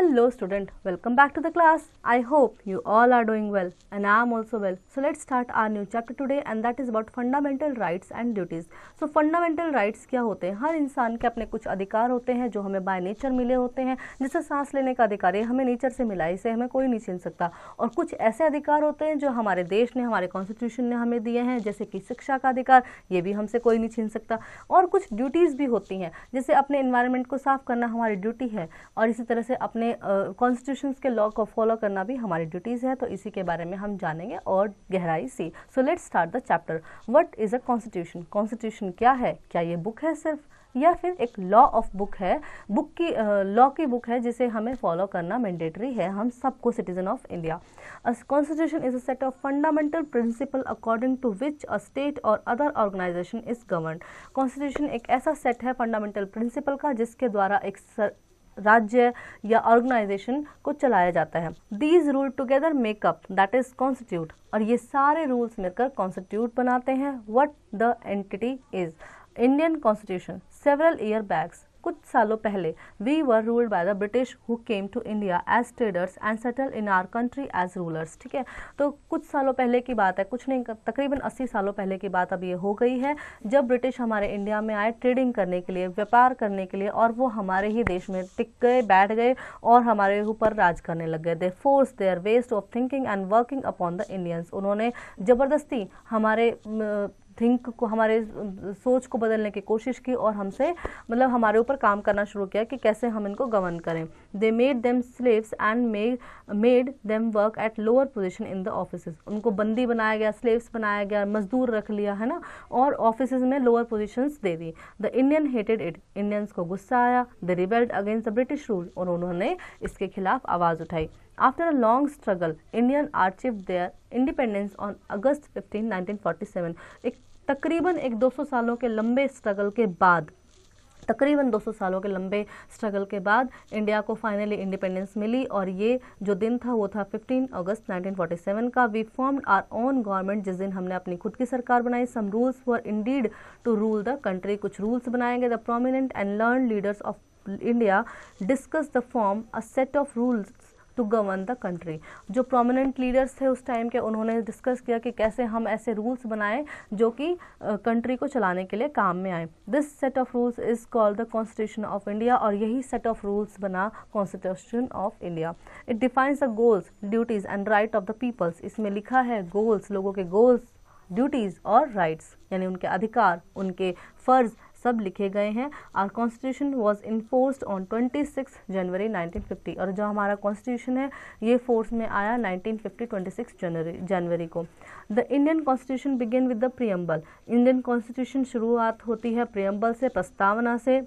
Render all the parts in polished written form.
Hello student, welcome back to the class. I hope you all are doing well and I am also well. So let's start our new chapter today and that is about fundamental rights and duties. So fundamental rights क्या होते हैं? हर इंसान के अपने कुछ अधिकार होते हैं जो हमें बाय नेचर मिले होते हैं, जैसे सांस लेने का अधिकार है हमें नेचर से मिला, इसे हमें कोई नहीं छीन सकता। और कुछ ऐसे अधिकार होते हैं जो हमारे देश ने, हमारे कॉन्स्टिट्यूशन ने हमें दिए हैं, जैसे कि शिक्षा का अधिकार, ये भी हमसे कोई नहीं छीन सकता। और कुछ ड्यूटीज़ भी होती हैं, जैसे अपने एनवायरनमेंट को साफ करना हमारी ड्यूटी है और इसी तरह से अपने कॉन्स्टिट्यूशंस के लॉ को फॉलो करना भी हमारी ड्यूटीज़ है। तो इसी के बारे में हम जानेंगे और गहराई से। So let's start the chapter. What is a constitution? Constitution क्या है? क्या ये बुक है सिर्फ, या फिर एक लॉ ऑफ बुक है? बुक की लॉ की बुक है जिसे हमें फॉलो करना मैंडेटरी है हम सबको, citizen of India. A constitution is a set of fundamental principle according to which a state और other organisation is governed. Constitution एक ऐसा सेट है फंडामेंटल प्रिंसिपल का जिसके द्वारा एक राज्य या ऑर्गेनाइजेशन को चलाया जाता है। These rule together make up that is constitute, और ये सारे रूल्स मिलकर कॉन्स्टिट्यूट बनाते हैं what the entity is. Indian constitution several year backs, कुछ सालों पहले we were ruled by the British who came to India as traders and settle in our country as rulers. ठीक है, तो कुछ सालों पहले की बात है, कुछ नहीं, तकरीबन 80 सालों पहले की बात अब ये हो गई है, जब ब्रिटिश हमारे इंडिया में आए ट्रेडिंग करने के लिए, व्यापार करने के लिए, और वो हमारे ही देश में टिक गए, बैठ गए और हमारे ऊपर राज करने लग गए। They force their west of thinking and working upon the Indians. उन्होंने ज़बरदस्ती हमारे थिंक को, हमारे सोच को बदलने की कोशिश की और हमसे मतलब हमारे ऊपर काम करना शुरू किया कि कैसे हम इनको गवर्न करें। They made them slaves and made them work at lower position in the offices. उनको बंदी बनाया गया, स्लेव्स बनाया गया, मजदूर रख लिया है ना, और ऑफिसेज में लोअर पोजीशंस दे दी। The Indian hated it, Indians को गुस्सा आया। They rebelled against the British rule, और उन्होंने इसके खिलाफ आवाज़ उठाई। After a long struggle, Indian achieved their independence on August 15, 1947। एक तकरीबन 200 सालों के लंबे स्ट्रगल के बाद, तकरीबन 200 सालों के लंबे स्ट्रगल के बाद इंडिया को फाइनली इंडिपेंडेंस मिली। और ये जो दिन था वो था 15 अगस्त 1947 का। We formed our own government, जिस दिन हमने अपनी खुद की सरकार बनाई। Some rules were indeed to rule the country, कुछ रूल्स बनाए गए। The prominent and learn leaders of India discuss the form a set of rules to govern the country. जो प्रोमिनेंट लीडर्स थे उस टाइम के, उन्होंने डिस्कस किया कि कैसे हम ऐसे रूल्स बनाएं जो कि कंट्री को चलाने के लिए काम में आए। This set of rules is called the constitution of India, और यही सेट ऑफ रूल्स बना constitution of India. It defines the goals, duties and right of the peoples. इसमें लिखा है गोल्स, लोगों के गोल्स, ड्यूटीज और राइट्स, यानी उनके अधिकार, उनके फर्ज सब लिखे गए हैं। Our constitution was enforced on 26 जनवरी 1950, और जो हमारा कॉन्स्टिट्यूशन है ये फोर्स में आया 1950 26 जनवरी को। The Indian constitution begin with the preamble. Indian constitution शुरुआत होती है प्रियम्बल से, प्रस्तावना से।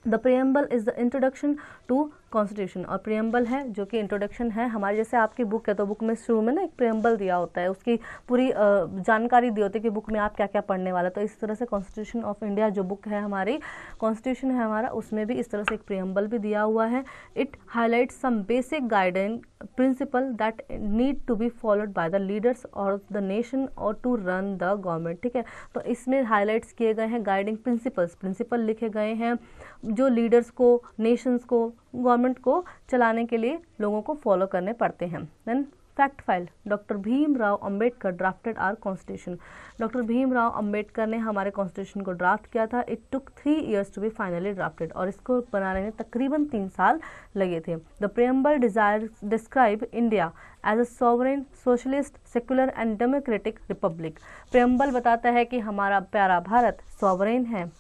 The preamble is the introduction to constitution, और प्रियम्बल है जो कि इंट्रोडक्शन है हमारी। जैसे आपकी बुक है तो बुक में शुरू में ना एक प्रियम्बल दिया होता है, उसकी पूरी जानकारी दी होती है कि बुक में आप क्या क्या पढ़ने वाला। तो इस तरह से कॉन्स्टिट्यूशन ऑफ इंडिया जो बुक है हमारी, कॉन्स्टिट्यूशन है हमारा, उसमें भी इस तरह से एक प्रियम्बल भी दिया हुआ है। It highlights some basic guiding principle that need to be followed by the leaders of the nation और टू रन द गवर्नमेंट। ठीक है, तो इसमें हाईलाइट्स किए गए हैं गाइडिंग प्रिंसिपल्स, प्रिंसिपल लिखे गए हैं जो लीडर्स को, नेशंस को, गवर्नमेंट को चलाने के लिए लोगों को फॉलो करने पड़ते हैं। Then fact file, doctor Bhimrao Ambedkar drafted our constitution. Doctor Bhimrao Ambedkar ने हमारे कॉन्स्टिट्यूशन को ड्राफ्ट किया था। It took 3 years to be finally drafted, और इसको बनाने में तकरीबन 3 साल लगे थे। The preamble describe India as a sovereign, socialist, secular and democratic republic. Preamble बताता है कि हमारा प्यारा भारत सॉवरेन है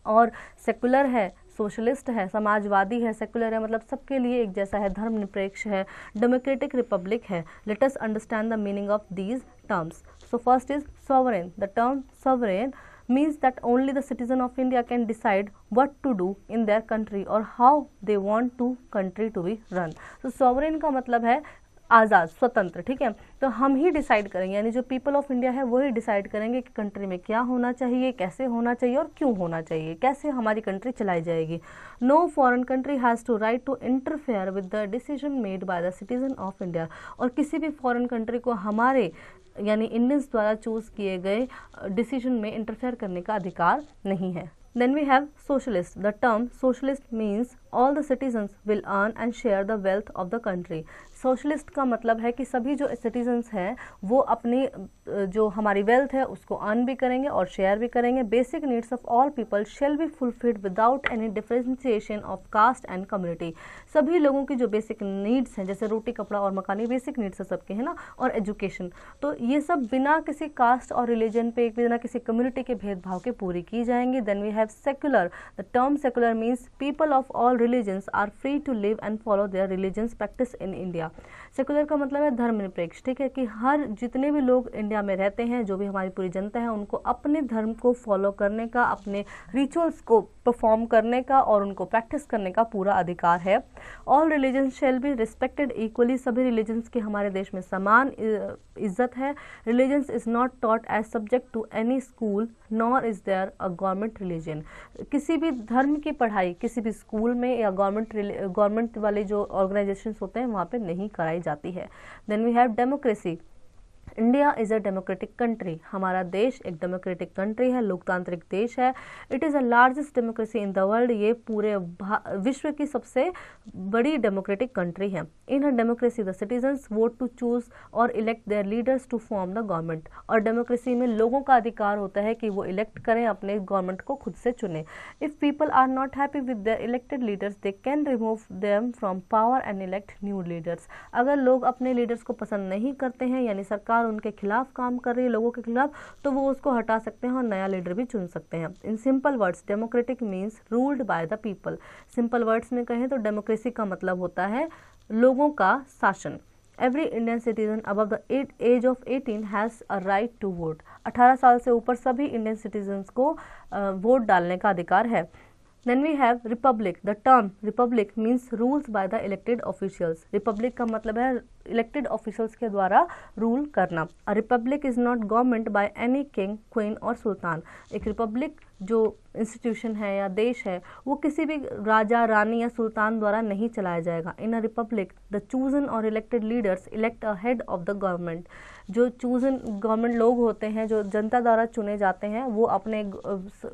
और सेकुलर है, सोशलिस्ट है, समाजवादी है, सेकुलर है मतलब सबके लिए एक जैसा है, धर्मनिरपेक्ष है, डेमोक्रेटिक रिपब्लिक है। Let us understand the meaning of these terms. So first is sovereign. The term sovereign means that only the citizen of India can decide what to do in their country or how they want to country to be run। so sovereign का मतलब है आज़ाद, स्वतंत्र। ठीक है, तो हम ही decide करेंगे, यानी जो पीपल ऑफ इंडिया है वही डिसाइड करेंगे कि कंट्री में क्या होना चाहिए, कैसे होना चाहिए और क्यों होना चाहिए, कैसे हमारी कंट्री चलाई जाएगी। No foreign country has to right to interfere with the decision made by the citizen of India. और किसी भी फॉरेन कंट्री को हमारे यानी इंडियंस द्वारा चूज किए गए डिसीजन में इंटरफेयर करने का अधिकार नहीं है। Then we have socialist. The term socialist means all the citizens will earn and share the wealth of the country. Socialist का मतलब है कि सभी जो सिटीजन्स हैं वो अपनी जो हमारी वेल्थ है उसको अर्न भी करेंगे और शेयर भी करेंगे। Basic needs of all people shall be fulfilled without any differentiation of caste and community. सभी लोगों की जो बेसिक नीड्स हैं, जैसे रोटी कपड़ा और मकान, बेसिक नीड्स है सबके, है ना, और एजुकेशन, तो ये सब बिना किसी कास्ट और रिलीजन पे, बिना किसी कम्युनिटी के भेदभाव के पूरी की जाएंगी। Then we have secular. The term secular means people of all religions are free to live and follow their religions practice in India. Secular का मतलब है धर्मनिरपेक्ष, ठीक है, कि हर जितने भी लोग इंडिया में रहते हैं, जो भी हमारी पूरी जनता है, उनको अपने धर्म को फॉलो करने का, अपने रिचुअल्स को परफॉर्म करने का और उनको प्रैक्टिस करने का पूरा अधिकार है। All religions shall be respected equally. सभी रिलीजन्स की हमारे देश में समान इज्जत है। Religions is not taught as subject to any school nor is there a government religion. किसी भी धर्म की पढ़ाई किसी भी स्कूल में या गवर्नमेंट वाले जो ऑर्गेनाइजेशंस होते हैं वहाँ पे नहीं कराई जाती है। Then we have democracy. India is a democratic country. हमारा देश एक डेमोक्रेटिक कंट्री है, लोकतांत्रिक देश है। It is the largest democracy in the world. ये पूरे विश्व की सबसे बड़ी डेमोक्रेटिक कंट्री है। In a democracy the citizens vote to choose और elect their leaders to form the government. और डेमोक्रेसी में लोगों का अधिकार होता है कि वो इलेक्ट करें, अपने गवर्नमेंट को खुद से चुने। If people are not happy with their elected leaders they can remove them from power and elect new leaders. अगर लोग अपने लीडर्स को पसंद नहीं करते हैं, यानी सरकार उनके खिलाफ काम कर रही है, लोगों के खिलाफ, तो वो उसको हटा सकते हैं और नया लीडर भी चुन सकते हैं। In simple words democratic means ruled by the people. Simple words में कहें तो डेमोक्रेसी का मतलब होता है लोगों का शासन। Every Indian citizen above the age of 18 has a right to vote. 18 साल से ऊपर सभी इंडियन सिटीजन्स को वोट डालने का अधिकार है। Then we have republic. The term republic means rules by the elected officials. Republic का मतलब है इलेक्टेड ऑफिसर्स के द्वारा रूल करना। A republic is not government by any king, queen और सुल्तान। एक रिपब्लिक जो इंस्टीट्यूशन है या देश है वो किसी भी राजा, रानी या सुल्तान द्वारा नहीं चलाया जाएगा। इन अ रिपब्लिक द चूजन और elected leaders elect a head of the government. जो चूजन गवर्नमेंट लोग होते हैं, जो जनता द्वारा चुने जाते हैं, वो अपने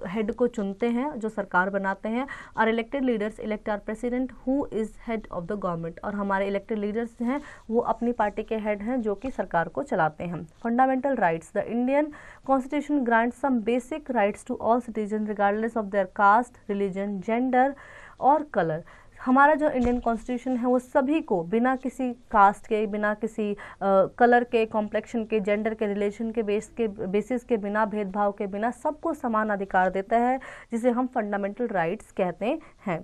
हेड को चुनते हैं, जो सरकार बनाते हैं। और elected leaders elect our president who is head of the government. और हमारे इलेक्टेड लीडर्स हैं वो अपनी पार्टी के हेड हैं जो कि सरकार को चलाते हैं। Fundamental rights. The Indian constitution grants some basic rights to all citizen regardless of their caste, religion, gender और कलर। हमारा जो इंडियन कॉन्स्टिट्यूशन है वो सभी को बिना किसी कास्ट के, बिना किसी कलर के, कॉम्प्लेक्शन के, जेंडर के, रिलेशन के बेसिस के बिना, भेदभाव के बिना सबको समान अधिकार देता है, जिसे हम फंडामेंटल राइट्स कहते हैं।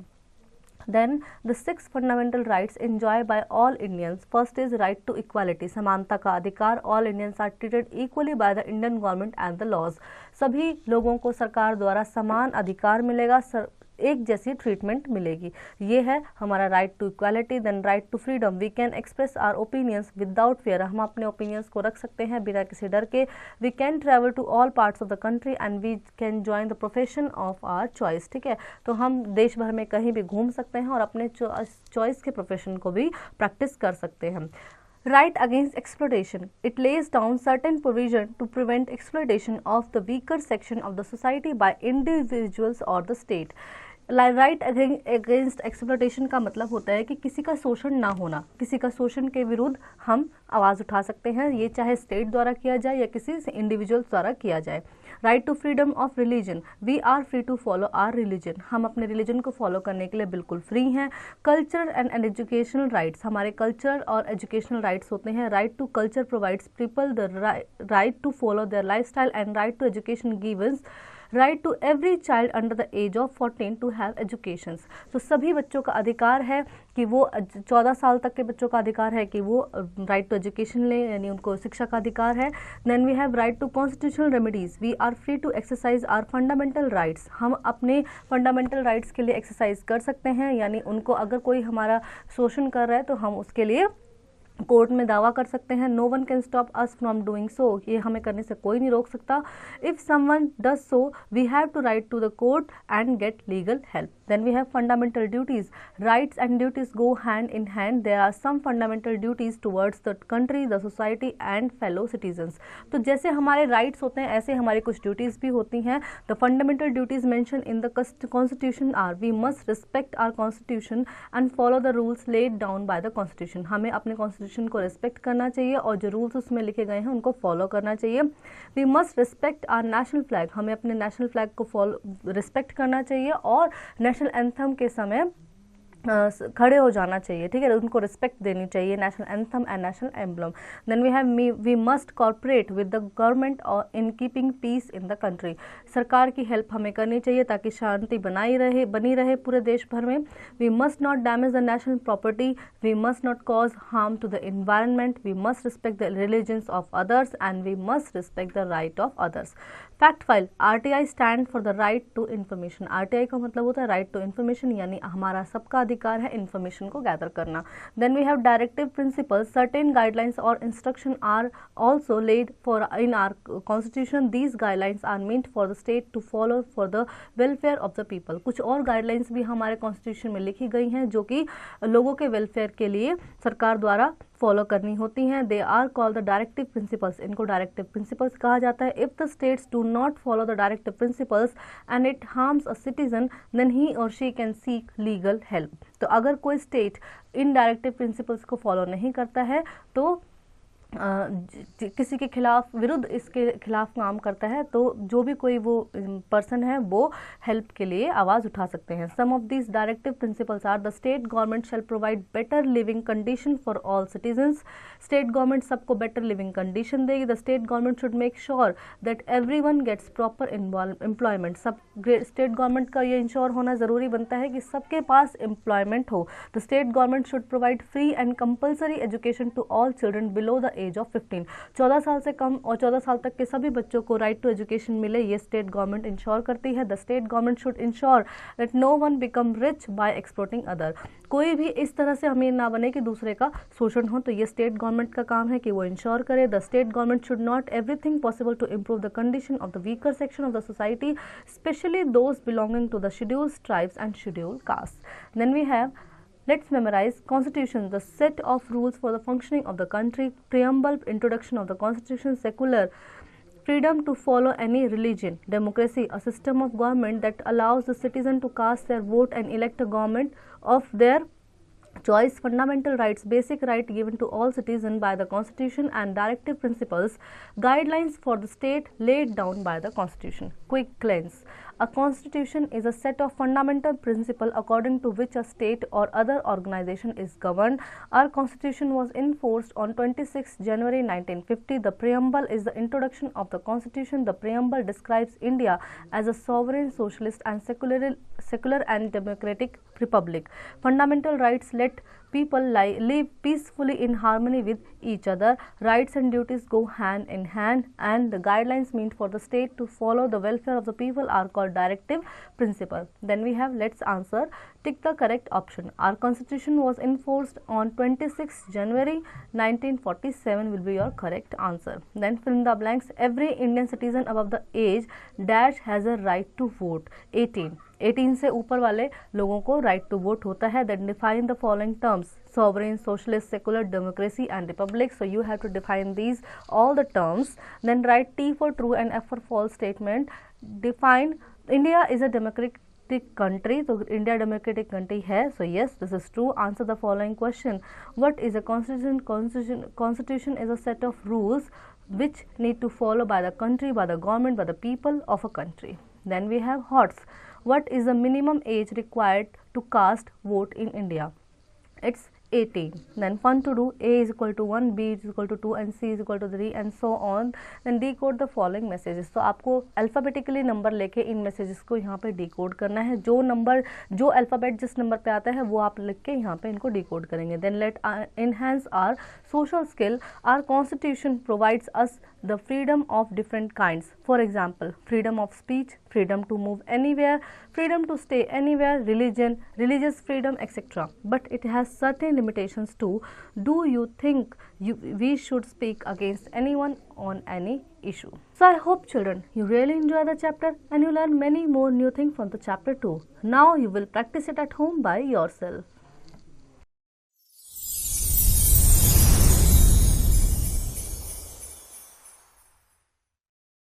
Then the 6 fundamental rights enjoyed by all Indians. First is right to equality. समानता का अधिकार। All Indians are treated equally by the Indian government and the laws. सभी लोगों को सरकार द्वारा समान अधिकार मिलेगा, एक जैसी ट्रीटमेंट मिलेगी। ये है हमारा right to equality. Then right to freedom. We can express our opinions without fear. हम अपने ओपिनियंस को रख सकते हैं बिना किसी डर के। We can travel to all parts of the country and we can join the profession of our choice. ठीक है, तो हम देश भर में कहीं भी घूम सकते हैं और अपने चॉइस के प्रोफेशन को भी प्रैक्टिस कर सकते हैं। Right against exploitation. It lays down certain provision to prevent exploitation of the weaker section of the society by individuals or the state. Right against exploitation का मतलब होता है कि किसी का शोषण ना होना। किसी का शोषण के विरुद्ध हम आवाज़ उठा सकते हैं, ये चाहे स्टेट द्वारा किया जाए या किसी इंडिविजुअल्स द्वारा किया जाए। Right to freedom of religion. We are free to follow our religion. हम अपने रिलीजन को फॉलो करने के लिए बिल्कुल फ्री हैं। Culture and educational rights. हमारे कल्चर और एजुकेशनल राइट्स होते हैं। Right to culture provides people the right to follow their life style and right to education gives right to every child under the age of 14 to have education. तो सभी बच्चों का अधिकार है कि वो 14 साल तक के बच्चों का अधिकार है कि वो राइट टू एजुकेशन लें, यानी उनको शिक्षा का अधिकार है। Then we have right to constitutional remedies. We are free to exercise our fundamental rights. हम अपने फंडामेंटल राइट्स के लिए एक्सरसाइज कर सकते हैं, यानी उनको अगर कोई हमारा शोषण कर रहा है तो हम उसके लिए कोर्ट में दावा कर सकते हैं। No one can stop us from doing so, ये हमें करने से कोई नहीं रोक सकता। If someone does so we have to right to the court and get legal help. Then we have fundamental duties. Rights and duties go hand in hand. There are some fundamental duties towards the country, the society and fellow citizens. तो जैसे हमारे rights होते हैं ऐसे हमारी कुछ duties भी होती हैं। The fundamental duties mention in the constitution are we must respect our constitution and follow the rules laid down by the constitution. हमें अपने कॉन्स्टिट्यूशन को रिस्पेक्ट करना चाहिए और जो रूल्स उसमें लिखे गए हैं उनको फॉलो करना चाहिए। We must respect our national flag, हमें अपने नेशनल फ्लैग को फॉलो रिस्पेक्ट करना चाहिए और नेशनल एंथम के समय खड़े हो जाना चाहिए, ठीक है, उनको रिस्पेक्ट देनी चाहिए, national anthem and national emblem. Then we have we must corporate with the government और in keeping peace in the country. सरकार की हेल्प हमें करनी चाहिए ताकि शांति बनी रहे पूरे देश भर में। We must not damage the national property, we must not cause harm to the environment, we must respect the religions of others and we must respect the right of others. Fact file. RTI stand for the right to information. RTI का मतलब होता है right to information, यानी हमारा सबका अधिकार है information को गैदर करना। Then we have directive principles. Certain guidelines और instruction are also laid for in our constitution. These guidelines are meant for the state to follow for the welfare of the people. कुछ और guidelines भी हमारे constitution में लिखी गई हैं जो कि लोगों के वेलफेयर के लिए सरकार द्वारा फॉलो करनी होती हैं। They are called the directive principles, इनको डायरेक्टिव प्रिंसिपल्स कहा जाता है। If the states do not follow the directive principles and it harms a citizen then he और she can seek legal help. तो अगर कोई स्टेट इन डायरेक्टिव प्रिंसिपल्स को फॉलो नहीं करता है तो किसी के खिलाफ विरुद्ध इसके खिलाफ काम करता है तो जो भी कोई वो पर्सन है वो हेल्प के लिए आवाज़ उठा सकते हैं। Some of these directive principles are the state government shall provide better living condition for all citizens. State government सबको बेटर लिविंग कंडीशन देगी। The state government should make sure that everyone gets proper employment. सब state government का ये ensure होना ज़रूरी बनता है कि सबके पास एम्प्लॉयमेंट हो। The state government should provide free and compulsory education to all children below the age of 15। 14 साल से कम और 14 साल तक के सभी बच्चों को राइट टू एजुकेशन मिले, ये स्टेट गवर्नमेंट इंश्योर करती है। The state government should ensure that no one become rich by exploiting other. कोई भी इस तरह से अमीर ना बने कि दूसरे का शोषण हो, तो ये स्टेट गवर्नमेंट का काम है कि वो इंश्योर करे। The state government should not everything possible to improve the condition of the weaker section of the society, specially those belonging to the scheduled tribes and scheduled caste. Then we have let's memorize Constitution, the set of rules for the functioning of the country. Preamble, introduction of the Constitution. Secular, freedom to follow any religion. Democracy, a system of government that allows the citizen to cast their vote and elect a government of their choice. Fundamental rights, basic right given to all citizens by the Constitution and directive principles, guidelines for the state laid down by the Constitution. Quick glance. A constitution is a set of fundamental principles according to which a state or other organization is governed. Our constitution was enforced on 26 January 1950. The preamble is the introduction of the constitution. The preamble describes India as a sovereign, socialist and secular and democratic republic. Fundamental rights let people live peacefully in harmony with each other. Rights and duties go hand in hand, and the guidelines meant for the state to follow the welfare of the people are called directive principle. Then we have, let's answer, tick the correct option. Our constitution was enforced on 26 January 1947 will be your correct answer. Then fill in the blanks. Every Indian citizen above the age dash has a right to vote. 18 से ऊपर वाले लोगों को right to vote होता है. Then define the following terms: sovereign, socialist, secular, democracy and republic. So you have to define these all the terms. Then write T for true and F for false statement. Define India is a democratic country. तो India democratic country है. So yes, this is true. Answer the following question. What is a constitution? Constitution is a set of rules which need to follow by the country, by the government, by the people of a country. Then we have HOTS. What is the minimum age required to cast vote in India? It's 18. Then fun to do. A is equal to 1, B is equal to 2 and C is equal to 3 and so on. Then decode the following messages. तो आपको alphabetically number लेके इन messages को यहाँ पे decode करना है. जो number, जो अल्फ़ाबेट जिस नंबर पे आता है वो आप लिख के यहाँ पे इनको डिकोड करेंगे. Then let enhance our social skill. Our constitution provides us the freedom of different kinds. For example, freedom of speech, freedom to move anywhere, freedom to stay anywhere, religion, religious freedom, etc. But it has certain limitations too. Do you think we should speak against anyone on any issue? So I hope children you really enjoy the chapter and you learn many more new things from the chapter 2. Now you will practice it at home by yourself.